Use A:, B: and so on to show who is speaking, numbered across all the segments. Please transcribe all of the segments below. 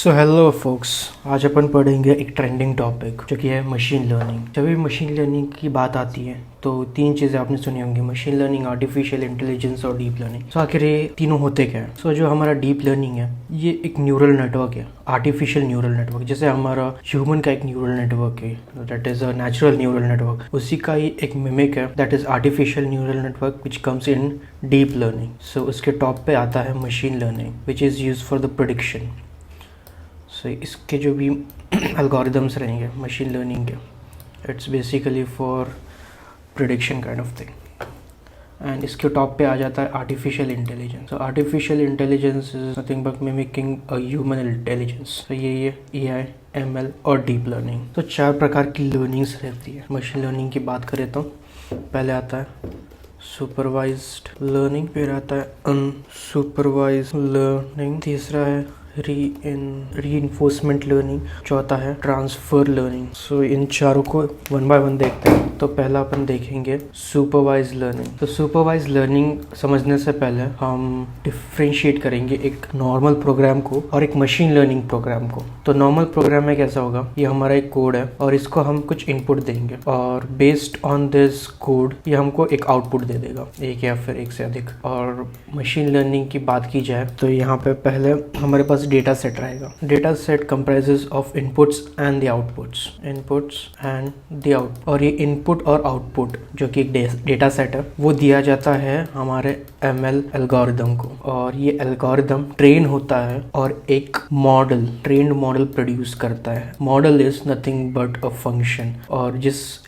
A: So hello focus, आज अपन पढ़ेंगे एक ट्रेंडिंग टॉपिक जो कि है मशीन लर्निंग। जब भी मशीन लर्निंग की बात आती है तो तीन चीज़ें आपने सुनी होंगी: मशीन लर्निंग, आर्टिफिशियल इंटेलिजेंस और डीप लर्निंग। तो आखिर ये तीनों होते क्या है? जो हमारा डीप लर्निंग है ये एक न्यूरल नेटवर्क है, आर्टिफिशियल न्यूरल नेटवर्क। जैसे हमारा ह्यूमन का एक न्यूरल नेटवर्क है, that is a natural neural network, उसी का ही एक मिमिक है, that is artificial neural network which comes in deep learning. So उसके टॉप पे आता है machine learning which is use for the prediction. So इसके जो भी एल्गोरिदम्स रहेंगे मशीन लर्निंग के, it's basically for prediction kind of thing. And इसके टॉप पे आ जाता है artificial intelligence. So artificial intelligence is nothing but mimicking a human intelligence. तो ये AI, ML और डीप लर्निंग। तो चार प्रकार की लर्निंग्स रहती है। मशीन लर्निंग की बात करें तो पहले आता है सुपरवाइज्ड लर्निंग, फिर आता है अनसुपरवाइज्ड लर्निंग, तीसरा है रीइंफोर्समेंट लर्निंग, चौथा है ट्रांसफर लर्निंग। सो इन चारों को वन बाय वन देखते हैं। तो पहला अपन देखेंगे सुपरवाइज लर्निंग। तो सुपरवाइज लर्निंग समझने से पहले हम डिफ्रेंशिएट करेंगे एक नॉर्मल प्रोग्राम को और एक मशीन लर्निंग प्रोग्राम को। तो नॉर्मल प्रोग्राम में कैसा होगा, ये हमारा एक कोड है और इसको हम कुछ इनपुट देंगे और बेस्ड ऑन दिस कोड ये हमको एक आउटपुट दे देगा, एक या फिर एक से अधिक। और मशीन लर्निंग की बात की जाए तो यहाँ पे पहले हमारे पास डेटा सेट रहेगा। Data set comprises of inputs and the outputs, inputs and the out. और ये इनपुट और आउटपुट जो कि एक डेटा सेट है वो दिया जाता है हमारे ML एल्गोरिदम को, और ये एल्गोरिदम ट्रेन होता है और एक मॉडल, ट्रेन्ड मॉडल प्रोड्यूस करता है। Model is nothing but a function, और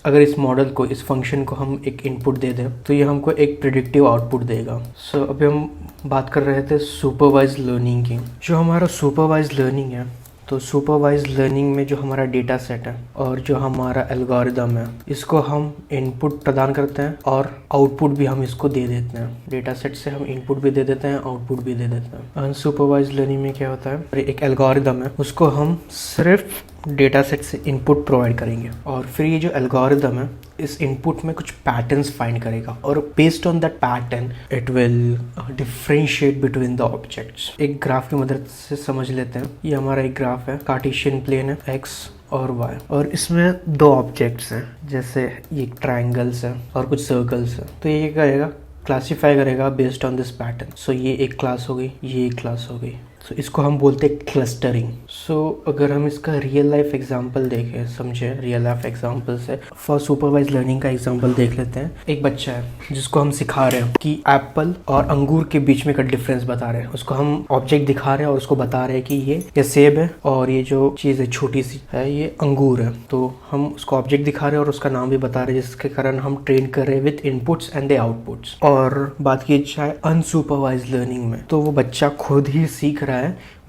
A: अगर इस मॉडल को, इस फंक्शन को हम एक इनपुट दे दें तो ये हमको एक प्रेडिक्टिव आउटपुट देगा। सो अभी हम बात कर रहे थे सुपरवाइज लर्निंग की। जो हमारा सुपरवाइज लर्निंग है, तो सुपरवाइज लर्निंग में जो हमारा डेटा सेट है और जो हमारा एल्गोरिदम है, इसको हम इनपुट प्रदान करते हैं और आउटपुट भी हम इसको दे देते हैं। डेटा सेट से हम इनपुट भी दे देते हैं, आउटपुट भी दे देते हैं। अनसुपरवाइज लर्निंग में क्या होता है, एक एल्गोरिदम है उसको हम सिर्फ डेटा सेट से इनपुट प्रोवाइड करेंगे और फिर ये जो एल्गोरिदम है इस इनपुट में कुछ पैटर्न्स फाइंड करेगा और based on that pattern it will differentiate between the objects. एक ग्राफ की मदद से समझ लेते हैं। ये हमारा एक ग्राफ है, कार्टेशियन प्लेन है, x और y, और इसमें दो ऑब्जेक्ट्स हैं, जैसे ये ट्रायंगल्स है और कुछ सर्कल्स है। तो ये करेगा, क्लासीफाई करेगा बेस्ड ऑन दिस पैटर्न। सो ये एक क्लास हो गई, ये एक क्लास हो गई। सो इसको हम बोलते हैं क्लस्टरिंग। सो अगर हम इसका रियल लाइफ एग्जांपल देखें, समझे रियल लाइफ एग्जांपल से, फॉर सुपरवाइज लर्निंग का एग्जांपल देख लेते हैं। एक बच्चा है जिसको हम सिखा रहे हैं कि एप्पल और अंगूर के बीच में का डिफरेंस बता रहे हैं। उसको हम ऑब्जेक्ट दिखा रहे हैं और उसको बता रहे हैं कि ये सेब है और ये जो चीज़ है छोटी सी है ये अंगूर है। तो हम उसको ऑब्जेक्ट दिखा रहे हैं और उसका नाम भी बता रहे हैं, जिसके कारण हम ट्रेन कर रहे हैं with inputs and the outputs. और बात की जाए अनसुपरवाइज लर्निंग में, तो वो बच्चा खुद ही सीख रहा है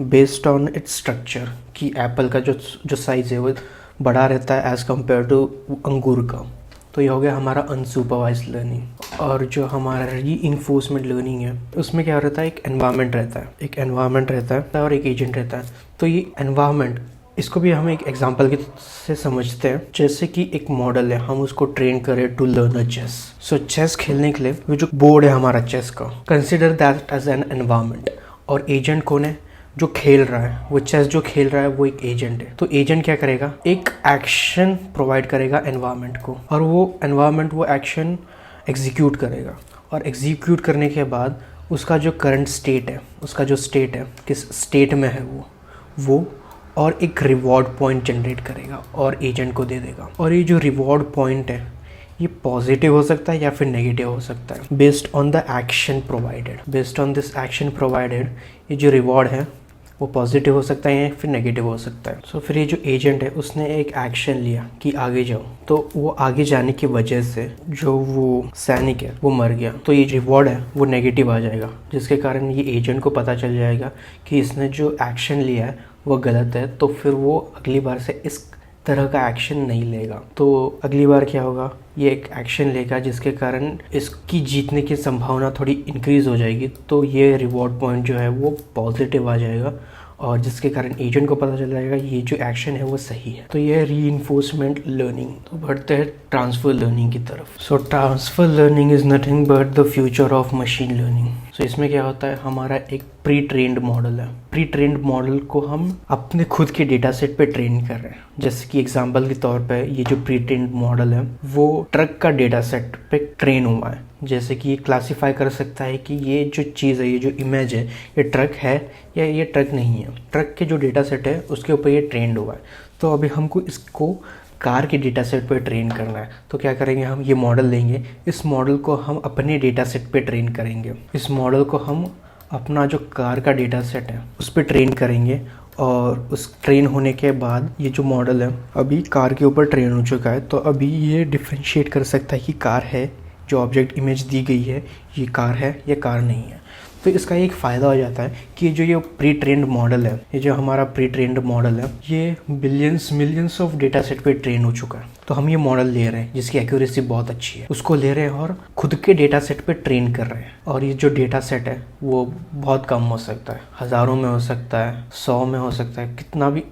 A: बेस्ड ऑन इट्स स्ट्रक्चर कि एप्पल का जो साइज है वो बड़ा रहता है एज कम्पेयर टू अंगूर का। तो ये हो गया हमारा अनसुपरवाइज लर्निंग। और जो हमारा रीइंफोर्समेंट लर्निंग है उसमें क्या रहता है, एक एनवायरनमेंट रहता है, एक एनवायरनमेंट रहता है और एक एजेंट रहता है। तो ये एनवायरनमेंट, इसको भी हम एक एग्जांपल से समझते हैं। जैसे कि एक मॉडल है, हम उसको ट्रेन करें to learn a chess. So chess खेलने के लिए वो जो बोर्ड है हमारा चेस का, consider that as an environment. और एजेंट कौन है, जो खेल रहा है, वो चेस जो खेल रहा है वो एक एजेंट है। तो एजेंट क्या करेगा, एक एक्शन प्रोवाइड करेगा एनवायरनमेंट को, और वो एनवायरनमेंट वो एक्शन एग्जीक्यूट करेगा। और एग्जीक्यूट करने के बाद उसका जो करंट स्टेट है, उसका जो स्टेट है, किस स्टेट में है वो और एक रिवॉर्ड पॉइंट जनरेट करेगा और एजेंट को दे देगा। और ये जो रिवॉर्ड पॉइंट है ये पॉजिटिव हो सकता है या फिर नेगेटिव हो सकता है based on the action provided. Based on this action provided ये जो रिवॉर्ड है वो पॉजिटिव हो सकता है या फिर नेगेटिव हो सकता है। सो फिर ये जो एजेंट है उसने एक एक्शन लिया कि आगे जाओ, तो वो आगे जाने की वजह से जो वो सैनिक है वो मर गया, तो ये रिवॉर्ड है वो नेगेटिव आ जाएगा, जिसके कारण ये एजेंट को पता चल जाएगा कि इसने जो एक्शन लिया है वो गलत है। तो फिर वो अगली बार से इस तरह का एक्शन नहीं लेगा। तो अगली बार क्या होगा, ये एक एक्शन लेगा जिसके कारण इसकी जीतने की संभावना थोड़ी इंक्रीज हो जाएगी। तो ये रिवॉर्ड पॉइंट जो है वो पॉजिटिव आ जाएगा और जिसके कारण एजेंट को पता चल जाएगा ये जो एक्शन है वो सही है। तो ये रीइंफोर्समेंट लर्निंग। तो बढ़ते हैं ट्रांसफर लर्निंग की तरफ। So transfer learning is nothing but the future of machine learning. So इसमें क्या होता है, हमारा एक प्री ट्रेंड मॉडल है। प्री ट्रेंड मॉडल को हम अपने खुद के डेटा सेट पे ट्रेन कर रहे हैं। जैसे कि एग्जांपल के तौर पे ये जो प्री ट्रेंड मॉडल है वो ट्रक का डेटा सेट पे ट्रेन हुआ है। जैसे कि ये क्लासीफाई कर सकता है कि ये जो चीज़ है, ये जो इमेज है, ये ट्रक है या ये ट्रक नहीं है। ट्रक के जो डेटा सेट है उसके ऊपर ये ट्रेंड हुआ है। तो अभी हमको इसको कार के डेटा सेट पर ट्रेन करना है। तो क्या करेंगे, हम ये मॉडल लेंगे, इस मॉडल को हम अपने डेटा सेट पे ट्रेन करेंगे। इस मॉडल को हम अपना जो कार का डेटा सेट है उस पर ट्रेन करेंगे और उस ट्रेन होने के बाद ये जो मॉडल है अभी कार के ऊपर ट्रेन हो चुका है। तो अभी ये डिफ्रेंशिएट कर सकता है कि कार है, जो ऑब्जेक्ट इमेज दी गई है ये कार है या कार नहीं है। तो इसका एक फ़ायदा हो जाता है कि जो ये प्री ट्रेंड मॉडल है, ये जो हमारा प्री ट्रेंड मॉडल है, ये मिलियंस ऑफ डेटा सेट पे ट्रेन हो चुका है। तो हम ये मॉडल ले रहे हैं जिसकी एक्यूरेसी बहुत अच्छी है, उसको ले रहे हैं और खुद के डेटा सेट पे ट्रेन कर रहे हैं। और ये जो डेटा सेट है वो बहुत कम हो सकता है, हज़ारों में हो सकता है, 100 में हो सकता है, कितना भी,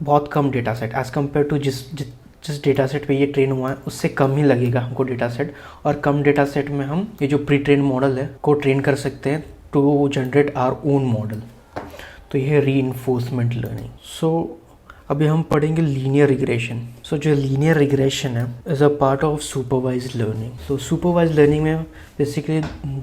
A: बहुत कम data set as compare to जिस डेटा सेट पे ये ट्रेन हुआ है उससे कम ही लगेगा हमको डेटा सेट। और कम डेटा सेट में हम ये जो प्री ट्रेन मॉडल है को ट्रेन कर सकते हैं to generate our own model. तो ये है रीइंफोर्समेंट लर्निंग। सो अभी हम पढ़ेंगे लीनियर रिग्रेशन। सो जो लीनियर रिग्रेशन है is a part of supervised learning. So supervised learning में बेसिकली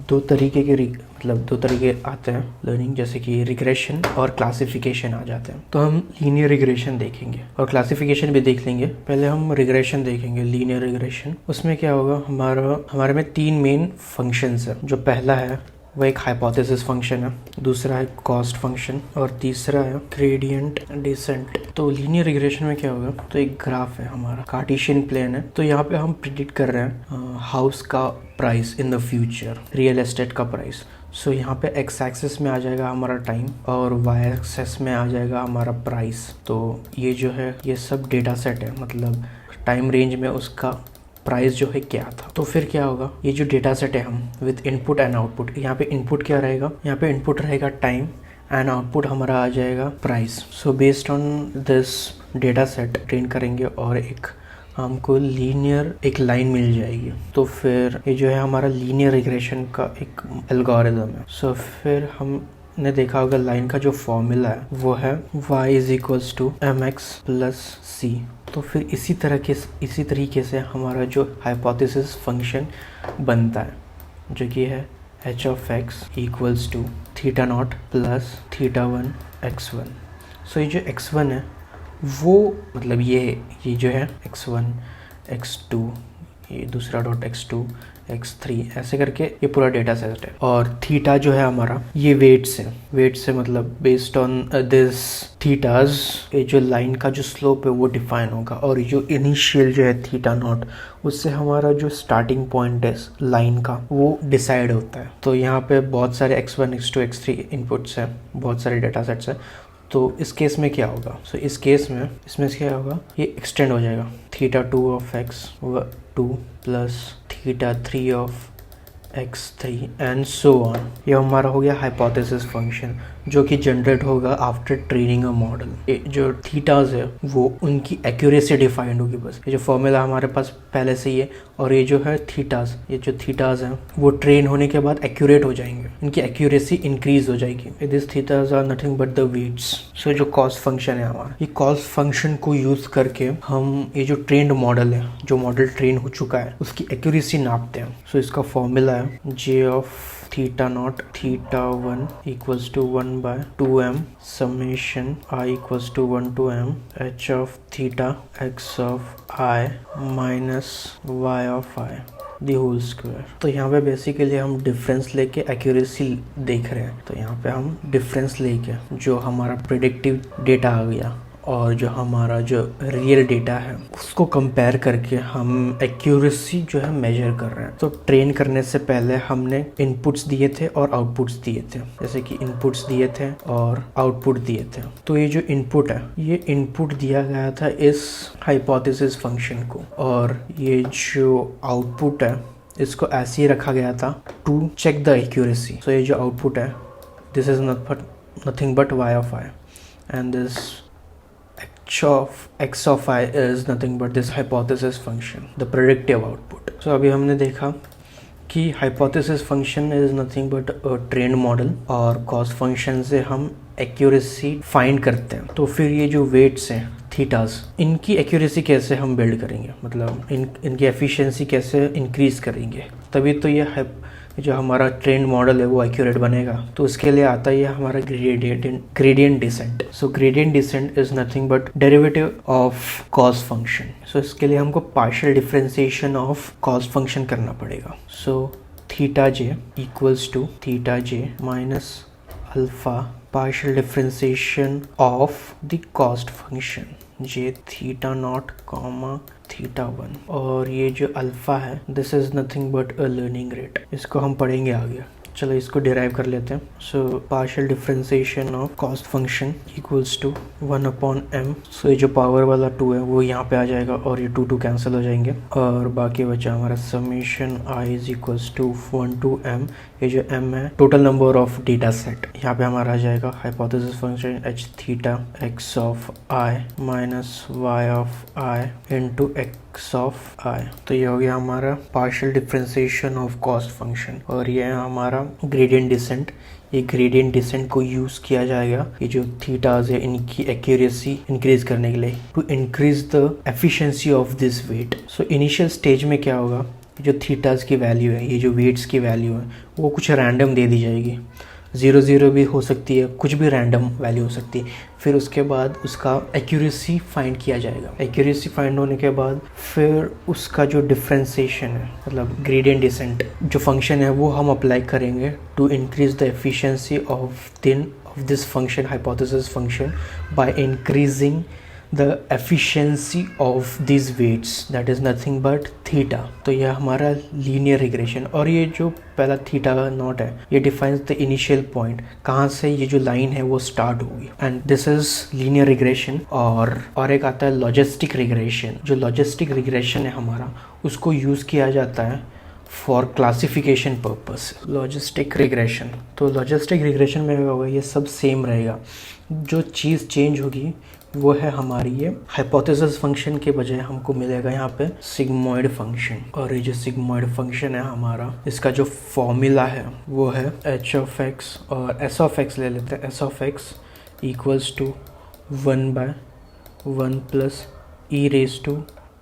A: दो तरीके आते हैं लर्निंग, जैसे कि रिग्रेशन और क्लासिफिकेशन आ जाते हैं। तो हम लीनियर रिग्रेशन देखेंगे और क्लासिफिकेशन भी देख लेंगे। पहले हम रिग्रेशन देखेंगे, लीनियर रिग्रेशन। उसमें क्या होगा, हमारे में 3 मेन फंक्शंस है। जो पहला है वो एक हाइपोथेसिस फंक्शन है, दूसरा है कॉस्ट फंक्शन और तीसरा है ग्रेडियंट डिसेंट। तो लीनियर रिग्रेशन में क्या होगा, तो एक ग्राफ है हमारा, कार्टेशियन प्लेन है। तो यहाँ पे हम प्रिडिक्ट कर रहे हैं हाउस का price in the future, real estate का प्राइस। सो यहाँ पे एक्स एक्सिस में आ जाएगा हमारा टाइम और वाई एक्सिस में आ जाएगा हमारा प्राइस। तो ये जो है ये सब डेटा सेट है, मतलब टाइम रेंज में उसका प्राइस जो है क्या था। तो फिर क्या होगा, ये जो डेटा सेट है हम विद इनपुट एंड आउटपुट, यहाँ पे इनपुट क्या रहेगा, यहाँ पे इनपुट रहेगा टाइम एंड आउटपुट हमारा आ जाएगा price. So based on this data set train करेंगे और एक हमको लीनियर एक लाइन मिल जाएगी। तो फिर ये जो है हमारा लीनियर रिग्रेशन का एक एल्गोरिथम है। सो फिर हमने देखा होगा लाइन का जो फॉर्मूला है वो है y = mx + c। तो फिर इसी तरीके से हमारा जो हाइपोथेसिस फंक्शन बनता है जो कि है h(x) = θ0 + θ1 x1। सो ये जो x1 है वो मतलब ये जो है x1 x2, ये दूसरा डॉट x2 x3 ऐसे करके ये पूरा डेटा सेट है। और थीटा जो है हमारा ये वेट्स है मतलब बेस्ड ऑन दिस थीटाज ये जो लाइन का जो स्लोप है वो डिफाइन होगा। और जो इनिशियल जो है θ0 उससे हमारा जो स्टार्टिंग पॉइंट है लाइन का वो डिसाइड होता है। तो यहाँ पे बहुत सारे x1 x2 x3 इनपुट्स हैं, बहुत सारे डेटा सेट्स हैं। तो इस केस में क्या होगा, सो इस केस में इसमें क्या होगा, ये एक्सटेंड हो जाएगा θ2 of x2 + θ3 of x3 and so on. ये हमारा हो गया हाइपोथेसिस फंक्शन जो कि जनरेट होगा आफ्टर ट्रेनिंग अ मॉडल। जो थीटाज है वो उनकी एक्यूरेसी डिफाइंड होगी, बस ये जो फॉर्मूला हमारे पास पहले से ही है। और ये जो है थीटाज, ये जो थीटाज हैं वो ट्रेन होने के बाद एक्यूरेट हो जाएंगे, इनकी एक्यूरेसी इंक्रीज हो जाएगी। This thetas are nothing but the weights. So जो कॉस्ट फंक्शन है हमारा, ये कॉस्ट फंक्शन को यूज करके हम ये जो ट्रेंड मॉडल है, जो मॉडल ट्रेन हो चुका है, उसकी एक्यूरेसी नापते हैं। सो इसका फॉर्मूला है J of θ0 θ1 = 1/2m summation I = 1 to m h of θ x of I minus y of I the whole square. तो यहाँ पे बेसिकली हम डिफरेंस लेके एक्यूरेसी देख रहे हैं। तो यहाँ पे हम डिफरेंस लेके जो हमारा प्रेडिक्टिव डेटा आ गया और जो हमारा जो रियल डेटा है उसको कंपेयर करके हम एक्यूरेसी जो है मेजर कर रहे हैं। तो ट्रेन करने से पहले हमने इनपुट्स दिए थे और आउटपुट्स दिए थे, जैसे कि इनपुट्स दिए थे और आउटपुट दिए थे। तो ये जो इनपुट है, ये इनपुट दिया गया था इस हाइपोथेसिस फंक्शन को, और ये जो आउटपुट है इसको ऐसे ही रखा गया था टू चेक द एक्यूरेसी। सो ये जो आउटपुट है this is nothing but y of I and this x of I is nothing but this hypothesis function, the predictive output. So अभी हमने देखा कि hypothesis function is nothing but a trend model और cost function से हम accuracy find करते हैं। तो फिर ये जो वेट्स हैं थीटास, इनकी एक्यूरेसी कैसे हम बिल्ड करेंगे, मतलब इनकी एफिशिएंसी कैसे इंक्रीज करेंगे, तभी तो ये जो हमारा ट्रेंड मॉडल है वो एक्यूरेट बनेगा। तो उसके लिए आता है हमारा gradient descent. So gradient descent is nothing but derivative of cost function. So इसके लिए हमको partial differentiation of cost function करना पड़ेगा। So theta j equals to theta j minus alpha partial differentiation of the cost function j theta naught comma theta 1, और ये जो alpha है this is nothing but a learning rate. इसको हम पढ़ेंगे आगे। चलो इसको डिराइव कर लेते हैं। So partial differentiation of cost function equals to 1/m। So ये जो पावर वाला 2 है वो यहाँ पे आ जाएगा और ये 2 कैंसिल हो जाएंगे और बाकी बचा हमारा summation i is equals to 1 to m। ये जो m है total number of data set. यहाँ पे हमारा आ जाएगा hypothesis function h theta x of i minus y of i into x of i। तो ये हो गया हमारा partial differentiation of cost function और ये है हमारा ग्रेडियंट डिसेंट। ये ग्रेडियंट डिसेंट को यूज़ किया जाएगा ये जो थीटाज है इनकी एक्यूरेसी इंक्रीज करने के लिए, to increase the efficiency of this weight. So initial stage में क्या होगा, जो थीटाज की वैल्यू है, ये जो वेट्स की वैल्यू है वो कुछ रैंडम दे दी जाएगी। 0 भी हो सकती है, कुछ भी रैंडम वैल्यू हो सकती है। फिर उसके बाद उसका एक्यूरेसी फाइंड किया जाएगा। एक्यूरेसी फाइंड होने के बाद फिर उसका जो डिफरेंशिएशन है, मतलब ग्रेडियंट डिसेंट जो फंक्शन है वो हम अप्लाई करेंगे to increase the efficiency of this function hypothesis function by increasing the efficiency of these weights, that is nothing but theta। तो यह हमारा लीनियर रिग्रेशन, और ये जो पहला थीटा नॉट है ये डिफाइंस द इनिशियल पॉइंट, कहाँ से ये जो लाइन है वो स्टार्ट होगी, and this is linear regression. और एक आता है लॉजिस्टिक रिग्रेशन। जो लॉजिस्टिक रिग्रेशन है हमारा उसको यूज़ किया जाता है for classification purpose. Logistic regression, तो लॉजिस्टिक रिग्रेशन में होगा ये सब सेम रहेगा। जो चीज़ चेंज होगी वो है हमारी ये हाइपोथेसिस फंक्शन के बजाय हमको मिलेगा यहाँ पे सिग्मॉइड फंक्शन। और ये जो सिग्मॉइड फंक्शन है हमारा, इसका जो फॉर्मूला है वो है h ऑफ x और s ऑफ x ले लेते हैं। s of x equals to 1/1 plus e raise to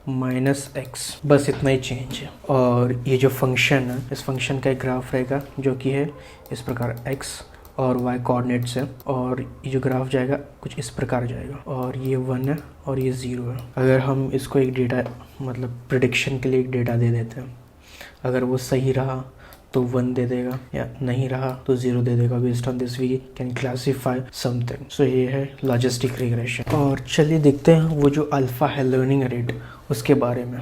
A: minus x, बस इतना ही चेंज है। और ये जो फंक्शन है इस फंक्शन का एक ग्राफ रहेगा जो कि है इस प्रकार x और y कोऑर्डिनेट्स है, और ये जो ग्राफ जाएगा कुछ इस प्रकार जाएगा, और ये 1 है और ये 0 है। अगर हम इसको एक डेटा मतलब प्रेडिक्शन के लिए एक डेटा दे देते हैं, अगर वो सही रहा तो 1 दे देगा, या नहीं रहा तो 0 दे देगा। Based on this we can classify something. So ये है लॉजिस्टिक रिग्रेशन। और चलिए देखते हैं वो जो अल्फ़ा है लर्निंग रेट उसके बारे में।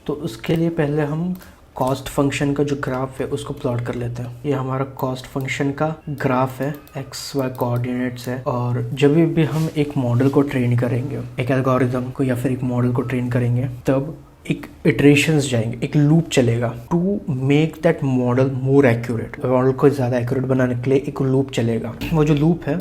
A: तो उसके लिए पहले हम कॉस्ट फंक्शन का जो ग्राफ है उसको प्लॉट कर लेते हैं। ये हमारा कॉस्ट फंक्शन का ग्राफ है, एक्स वाई कोऑर्डिनेट्स है। और जब भी हम एक मॉडल को ट्रेन करेंगे, एक एल्गोरिथम को या फिर एक मॉडल को ट्रेन करेंगे, तब एक इटरेशंस जाएंगे, एक लूप चलेगा to make that model more accurate. Model को ज़्यादा एक्यूरेट बनाने के लिए एक लूप चलेगा। वो जो लूप है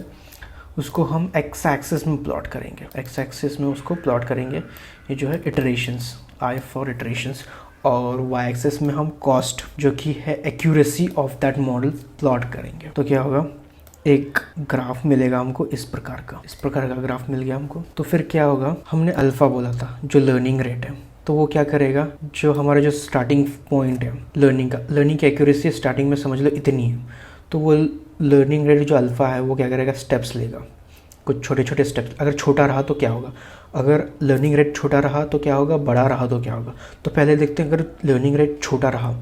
A: उसको हम एक्स एक्सिस में प्लॉट करेंगे। एक्स एक्सिस में उसको प्लॉट करेंगे, ये जो है इटरेशंस, आई फॉर इटरेशंस। और वाई एक्सिस में हम कॉस्ट जो कि है accuracy of that model plot करेंगे। तो क्या होगा, एक ग्राफ मिलेगा हमको इस प्रकार का ग्राफ मिल गया हमको। तो फिर क्या होगा, हमने अल्फ़ा बोला था जो लर्निंग रेट है, तो वो क्या करेगा, जो हमारा जो स्टार्टिंग पॉइंट है लर्निंग की एक्यूरेसी स्टार्टिंग में समझ लो इतनी है, तो वो लर्निंग रेट जो अल्फ़ा है वो क्या करेगा, स्टेप्स लेगा, कुछ छोटे छोटे स्टेप्स। अगर छोटा रहा तो क्या होगा, अगर लर्निंग रेट छोटा रहा तो क्या होगा, बड़ा रहा तो क्या होगा। तो पहले देखते हैं, अगर लर्निंग रेट छोटा रहा,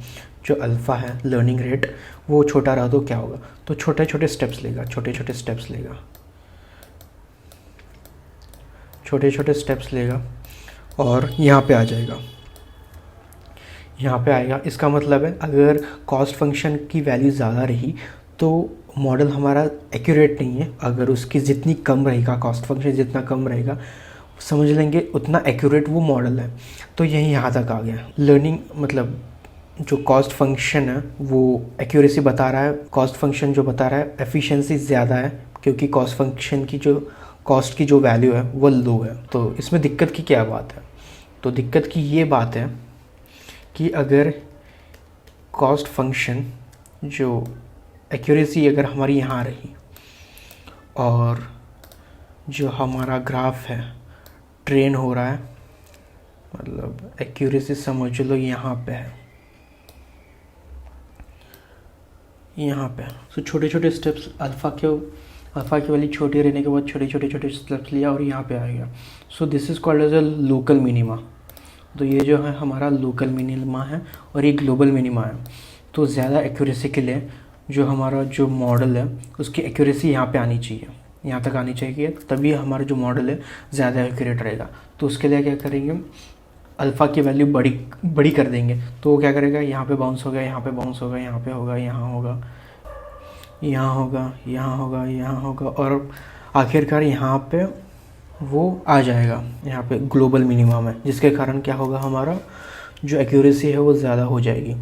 A: जो अल्फ़ा है लर्निंग रेट वो छोटा रहा तो क्या होगा। तो छोटे छोटे स्टेप्स लेगा, छोटे छोटे स्टेप्स लेगा और यहाँ पे आ जाएगा, यहाँ पे आएगा। इसका मतलब है अगर कॉस्ट फंक्शन की वैल्यू ज़्यादा रही तो मॉडल हमारा एक्यूरेट नहीं है। अगर उसकी जितनी कम रहेगा, कॉस्ट फंक्शन जितना कम रहेगा, समझ लेंगे उतना एक्यूरेट वो मॉडल है। तो यही यहाँ तक आ गया। लर्निंग मतलब जो कॉस्ट फंक्शन है वो एक्यूरेसी बता रहा है, कॉस्ट फंक्शन जो बता रहा है एफिशिएंसी ज़्यादा है, क्योंकि कॉस्ट फंक्शन की जो कॉस्ट की जो वैल्यू है वो लो है। तो इसमें दिक्कत की क्या बात है, तो दिक्कत की ये बात है कि अगर कॉस्ट फंक्शन जो एक्यूरेसी अगर हमारी यहाँ रही और जो हमारा ग्राफ है ट्रेन हो रहा है, मतलब एक्यूरेसी समझ लो यहाँ पे है, यहाँ पे। सो छोटे छोटे स्टेप्स अल्फ़ा की वैल्यू छोटी रहने के बाद छोटे स्टेप्स लिया और यहाँ पे आ गया। So this is called as a local minima. तो ये जो है हमारा लोकल मिनिमा है और ये ग्लोबल मिनिमा है। तो ज़्यादा एक्यूरेसी के लिए जो हमारा जो मॉडल है उसकी एक्यूरेसी यहाँ पे आनी चाहिए, यहाँ तक आनी चाहिए, तभी हमारा जो मॉडल है ज़्यादा एक्यूरेट रहेगा। तो उसके लिए क्या करेंगे, अल्फ़ा की वैल्यू बड़ी कर देंगे। तो वो क्या करेगा, यहाँ पे बाउंस होगा, यहाँ पे बाउंस होगा, यहाँ पे होगा, यहाँ होगा, यहाँ होगा, यहाँ होगा, यहाँ होगा, और आखिरकार यहाँ पे वो आ जाएगा यहाँ पे ग्लोबल मिनिमम है, जिसके कारण क्या होगा, हमारा जो एक्यूरेसी है वो ज़्यादा हो जाएगी।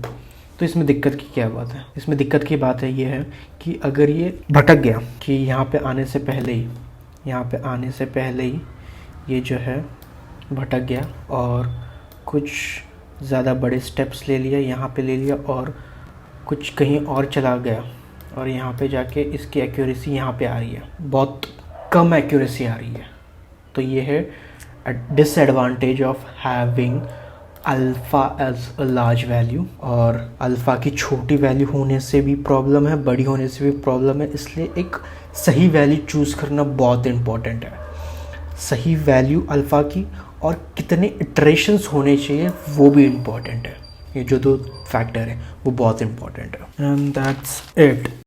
A: तो इसमें दिक्कत की क्या बात है, इसमें दिक्कत की बात है ये है कि अगर ये भटक गया कि यहाँ पे आने से पहले ही ये जो है भटक गया और कुछ ज़्यादा बड़े स्टेप्स ले लिया, यहाँ पे ले लिया और कुछ कहीं और चला गया और यहाँ पे जाके इसकी एक्यूरेसी यहाँ पे आ रही है, बहुत कम एक्यूरेसी आ रही है। तो ये है disadvantage of having alpha as a large value. और अल्फ़ा की छोटी वैल्यू होने से भी प्रॉब्लम है, बड़ी होने से भी प्रॉब्लम है, इसलिए एक सही वैल्यू चूज़ करना बहुत इम्पॉर्टेंट है। सही वैल्यू अल्फ़ा की और कितने इटरेशंस होने चाहिए वो भी इम्पॉर्टेंट है। ये जो दो फैक्टर है वो बहुत इम्पॉर्टेंट है। And that's it.